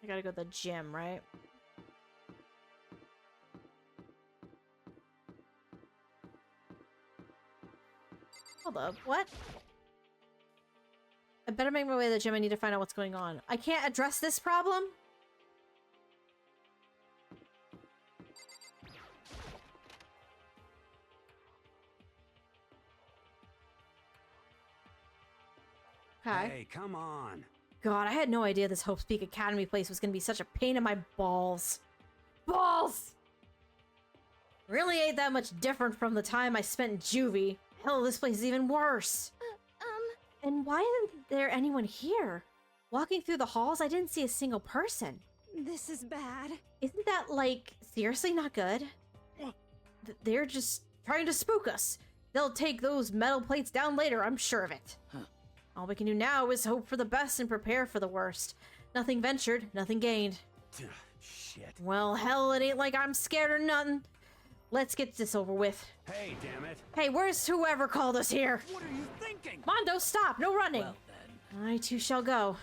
I gotta go to the gym, right? Hold up, what? I better make my way to the gym. I need to find out what's going on. I can't address this problem? Okay. Hey, come on. God, I had no idea this Hope's Peak Academy place was gonna be such a pain in my balls. Balls! Really ain't that much different from the time I spent in juvie. Hell, this place is even worse. And why isn't there anyone here? Walking through the halls, I didn't see a single person. This is bad. Isn't that, like, seriously not good? They're just trying to spook us. They'll take those metal plates down later, I'm sure of it. Huh. All we can do now is hope for the best and prepare for the worst. Nothing ventured, nothing gained. Shit. Well, hell, it ain't like I'm scared or nothing. Let's get this over with. Hey, damn it. Hey, where's whoever called us here? What are you thinking? Mondo, stop! No running! Well then. I too shall go.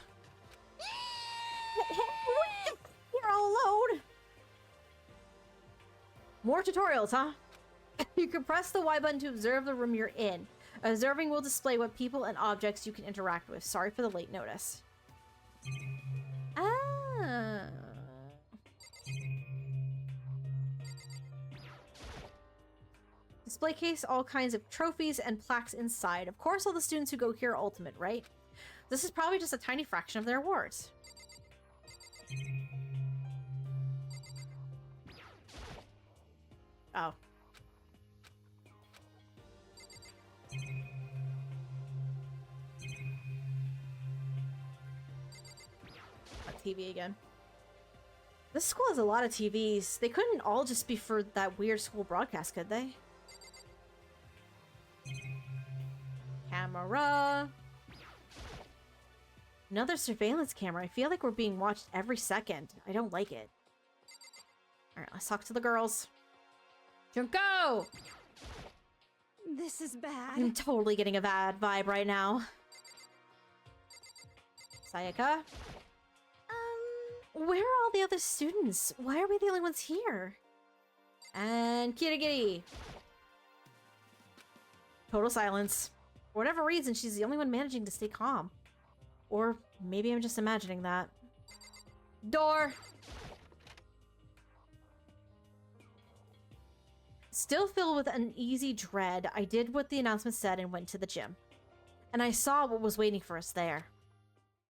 You're all alone! More tutorials, huh? You can press the Y button to observe the room you're in. Observing will display what people and objects you can interact with. Sorry for the late notice. Ah. Display case, all kinds of trophies and plaques inside. Of course, all the students who go here are ultimate, right? This is probably just a tiny fraction of their awards. Oh. TV again. This school has a lot of TVs. They couldn't all just be for that weird school broadcast, could they? Camera. Another surveillance camera. I feel like we're being watched every second. I don't like it. Alright, let's talk to the girls. Junko! This is bad. I'm totally getting a bad vibe right now. Sayaka? Where are all the other students? Why are we the only ones here? And Kirigiri. Total silence. For whatever reason, she's the only one managing to stay calm. Or maybe I'm just imagining that. Door! Still filled with uneasy dread, I did what the announcement said and went to the gym. And I saw what was waiting for us there.